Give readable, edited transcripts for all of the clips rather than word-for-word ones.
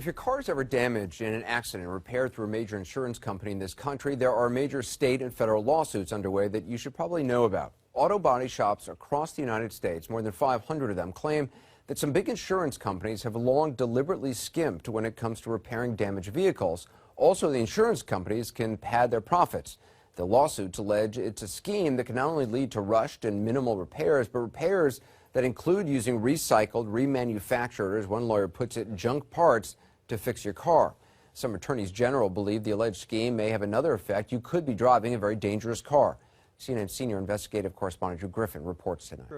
If your car is ever damaged in an accident and repaired through a major insurance company in this country, there are major state and federal lawsuits underway that you should probably know about. Auto body shops across the United States, more than 500 of them, claim that some big insurance companies have long deliberately skimped when it comes to repairing damaged vehicles. Also, the insurance companies can pad their profits. The lawsuits allege it's a scheme that can not only lead to rushed and minimal repairs, but repairs that include using recycled, remanufactured, as one lawyer puts it, junk parts to fix your car. Some attorneys general believe the alleged scheme may have another effect. You could be driving a very dangerous car. CNN senior investigative correspondent Drew Griffin reports tonight.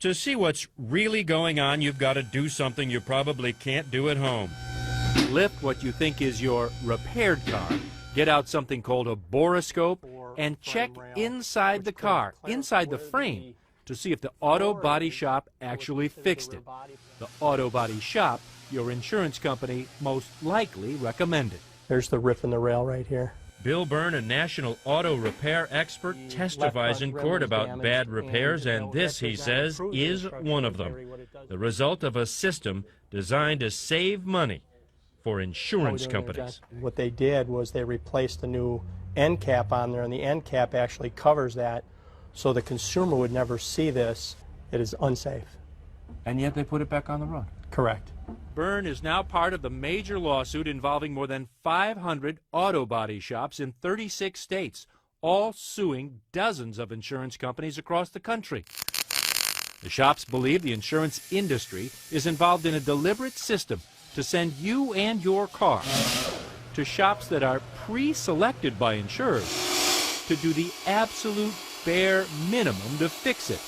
To see what's really going on, you've got to do something you probably can't do at home. Lift what you think is your repaired car, get out something called a borescope, and check inside the car, inside the frame, to see if the auto body shop actually fixed it. The auto body shop your insurance company most likely recommended. There's the rip in the rail right here. Bill Byrne, a national auto repair expert, testifies in court about bad repairs, and this, he says, is one of them. The result of a system designed to save money for insurance companies. What they did was they replaced the new end cap on there, and the end cap actually covers that, so the consumer would never see this. It is unsafe. And yet they put it back on the road. Correct. Byrne is now part of the major lawsuit involving more than 500 auto body shops in 36 states, all suing dozens of insurance companies across the country. The shops believe the insurance industry is involved in a deliberate system to send you and your car to shops that are pre-selected by insurers to do the absolute bare minimum to fix it,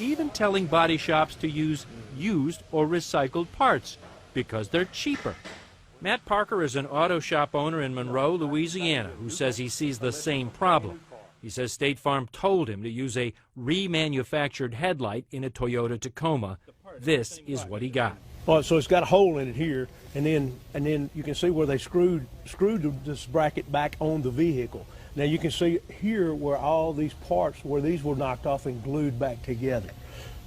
even telling body shops to use used or recycled parts because they're cheaper. Matt Parker is an auto shop owner in Monroe, Louisiana, who says he sees the same problem. He says State Farm told him to use a remanufactured headlight in a Toyota Tacoma. This is what he got. Well, so it's got a hole in it here, and then you can see where they screwed this bracket back on the vehicle. Now you can see here where all these parts, where these were knocked off and glued back together.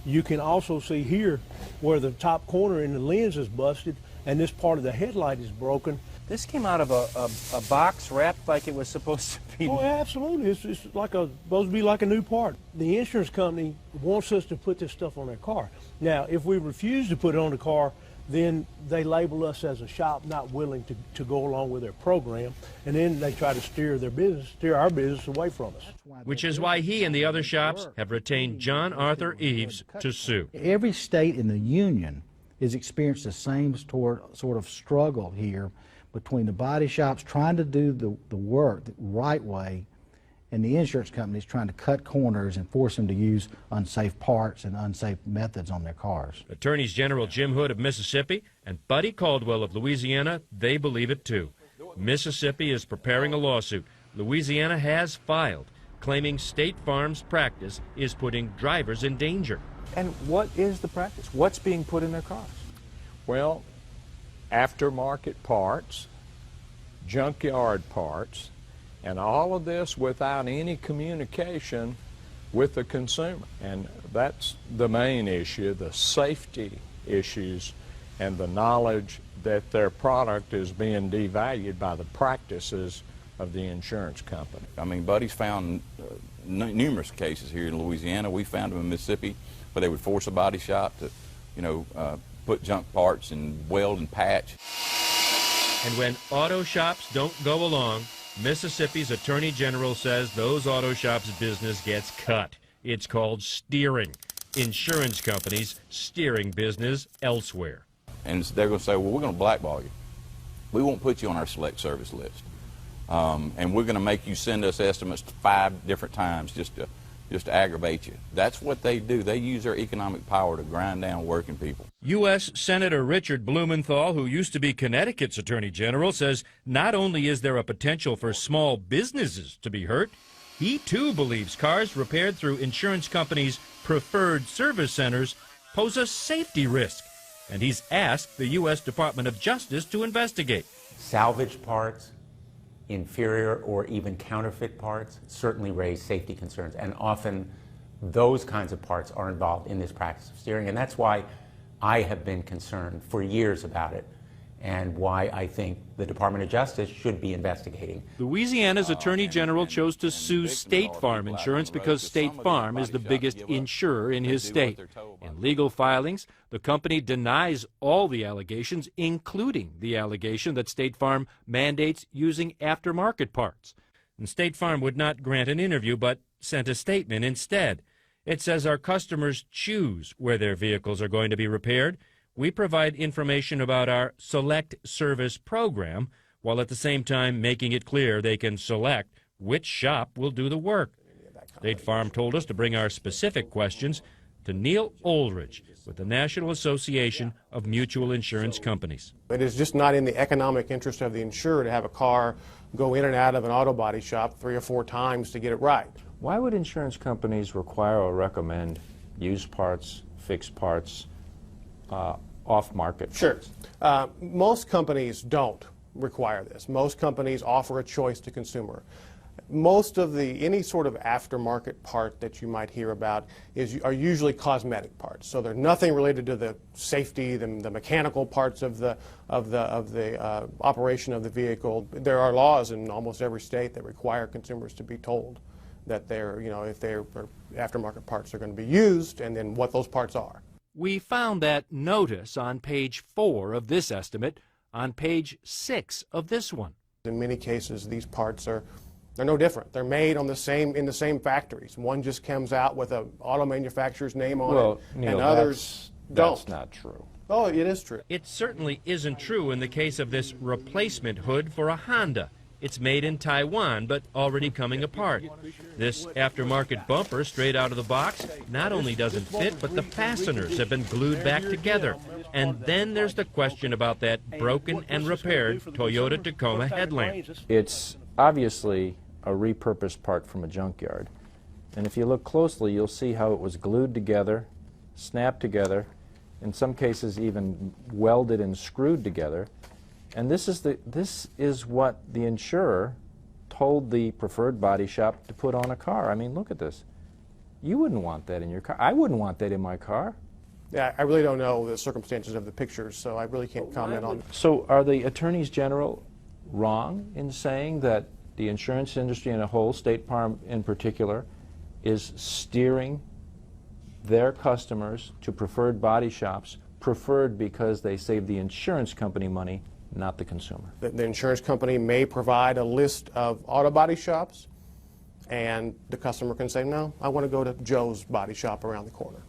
You can also see here where the top corner in the lens is busted and this part of the headlight is broken. This came out of a box wrapped like it was supposed to be. Oh, absolutely. It's like supposed to be like a new part. The insurance company wants us to put this stuff on their car. Now, if we refuse to put it on the car, then they label us as a shop not willing to go along with their program, and then they try to steer our business away from us. Which is why he and the other shops have retained John Arthur Eves to sue. Every state in the union has experienced the same sort of struggle here between the body shops trying to do the work the right way and the insurance companies trying to cut corners and force them to use unsafe parts and unsafe methods on their cars. Attorneys General Jim Hood of Mississippi and Buddy Caldwell of Louisiana, they believe it too. Mississippi is preparing a lawsuit. Louisiana has filed, claiming State Farm's practice is putting drivers in danger. And what is the practice? What's being put in their cars? Well, aftermarket parts, junkyard parts, and all of this without any communication with the consumer. And that's the main issue, the safety issues and the knowledge that their product is being devalued by the practices of the insurance company. I mean, Buddy's found numerous cases here in Louisiana. We found them in Mississippi where they would force a body shop to, put junk parts and weld and patch. And when auto shops don't go along, Mississippi's Attorney General says those auto shops' business gets cut. It's called steering. Insurance companies steering business elsewhere. And they're going to say, well, we're going to blackball you. We won't put you on our select service list. And we're going to make you send us estimates 5 different times just to aggravate you. That's what they do. They use their economic power to grind down working people. U.S. Senator Richard Blumenthal, who used to be Connecticut's Attorney General, says not only is there a potential for small businesses to be hurt, he too believes cars repaired through insurance companies' preferred service centers pose a safety risk. And he's asked the U.S. Department of Justice to investigate. Salvage parts, inferior or even counterfeit parts certainly raise safety concerns, and often those kinds of parts are involved in this practice of steering, and that's why I have been concerned for years about it. and why I think the Department of Justice should be investigating. Louisiana's Attorney General chose to sue State Farm Insurance because State Farm is the biggest insurer in his state. In legal filings, the company denies all the allegations, including the allegation that State Farm mandates using aftermarket parts. And State Farm would not grant an interview, but sent a statement instead. It says our customers choose where their vehicles are going to be repaired. We provide information about our Select Service program, while at the same time making it clear they can select which shop will do the work. State Farm told us to bring our specific questions to Neil Oldridge with the National Association of Mutual Insurance Companies. It is just not in the economic interest of the insurer to have a car go in and out of an auto body shop 3 or 4 times to get it right. Why would insurance companies require or recommend used parts, fixed parts, off-market? Sure. Most companies don't require this. Most companies offer a choice to consumer. Most of any sort of aftermarket part that you might hear about are usually cosmetic parts. So they're nothing related to the safety, the mechanical parts of the operation of the vehicle. There are laws in almost every state that require consumers to be told that if their aftermarket parts are going to be used, and then what those parts are. We found that notice on page 4 of this estimate, on page 6 of this one. In many cases, these parts they're no different. They're made in the same factories. One just comes out with an auto manufacturer's name on it, Neil, and others don't. That's not true. Oh, it is true. It certainly isn't true in the case of this replacement hood for a Honda. It's made in Taiwan, but already coming apart. This aftermarket bumper, straight out of the box, not only doesn't fit, but the fasteners have been glued back together. And then there's the question about that broken and repaired Toyota Tacoma headlamp. It's obviously a repurposed part from a junkyard. And if you look closely, you'll see how it was glued together, snapped together, in some cases even welded and screwed together. And this is what the insurer told the preferred body shop to put on a car. I mean, look at this. You wouldn't want that in your car. I wouldn't want that in my car. Yeah, I really don't know the circumstances of the pictures, so I really can't comment on it. So are the attorneys general wrong in saying that the insurance industry in a whole, State Farm in particular, is steering their customers to preferred body shops, preferred because they save the insurance company money, not the consumer? The insurance company may provide a list of auto body shops, and the customer can say, no, I want to go to Joe's body shop around the corner.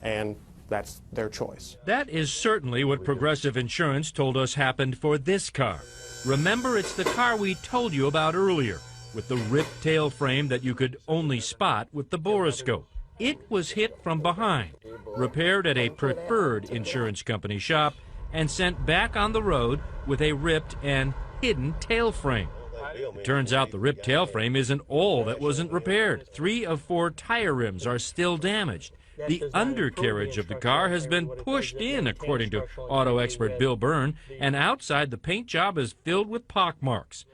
And that's their choice. That is certainly what Progressive Insurance told us happened for this car. Remember, it's the car we told you about earlier, with the ripped tail frame that you could only spot with the borescope. It was hit from behind, repaired at a preferred insurance company shop, and sent back on the road with a ripped and hidden tail frame. It turns out the ripped tail frame isn't all that wasn't repaired. 3 of 4 tire rims are still damaged. The undercarriage of the car has been pushed in, according to auto expert Bill Byrne, and outside the paint job is filled with pockmarks.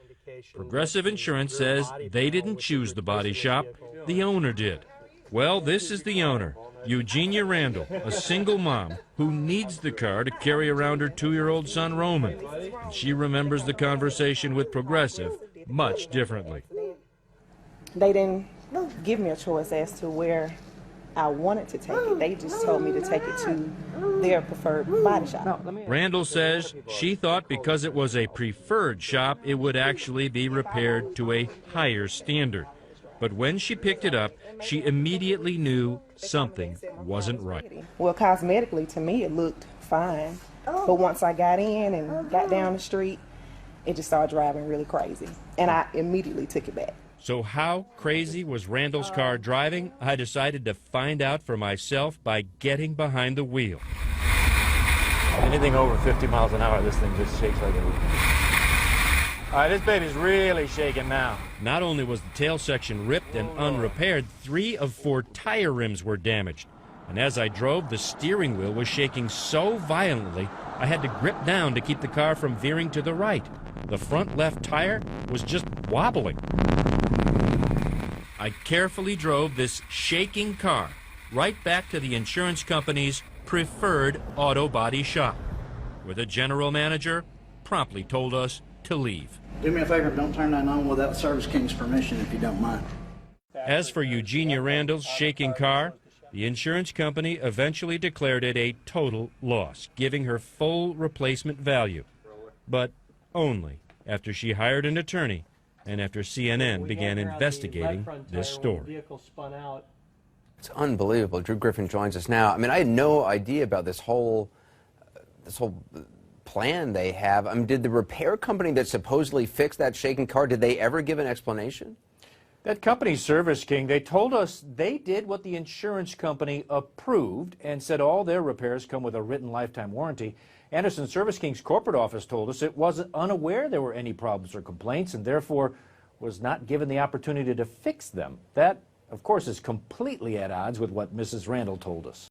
Progressive Insurance says they didn't choose the body shop, the owner did. Well, this is the owner, Eugenia Randall, a single mom who needs the car to carry around her 2-year-old son Roman. And she remembers the conversation with Progressive much differently. They didn't give me a choice as to where I wanted to take it. They just told me to take it to their preferred body shop. Randall says she thought because it was a preferred shop, it would actually be repaired to a higher standard. But when she picked it up, she immediately knew something wasn't right. Well, cosmetically, to me, it looked fine. But once I got in and got down the street, it just started driving really crazy. And I immediately took it back. So how crazy was Randall's car driving? I decided to find out for myself by getting behind the wheel. Anything over 50 miles an hour, this thing just shakes like a leaf. All right, this baby's really shaking now. Not only was the tail section ripped and unrepaired, 3 of 4 tire rims were damaged. And as I drove, the steering wheel was shaking so violently, I had to grip down to keep the car from veering to the right. The front left tire was just wobbling. I carefully drove this shaking car right back to the insurance company's preferred auto body shop, where the general manager promptly told us to leave. Do me a favor, don't turn that on without Service King's permission if you don't mind. As for Eugenia Randall's shaking car, the insurance company eventually declared it a total loss, giving her full replacement value. But only after she hired an attorney and after CNN began investigating this story. It's unbelievable. Drew Griffin joins us now. I mean, I had no idea about this whole plan they have. I mean, did the repair company that supposedly fixed that shaking car, did they ever give an explanation? That company, Service King, they told us they did what the insurance company approved and said all their repairs come with a written lifetime warranty. Anderson Service King's corporate office told us it was unaware there were any problems or complaints and therefore was not given the opportunity to fix them. That, of course, is completely at odds with what Mrs. Randall told us.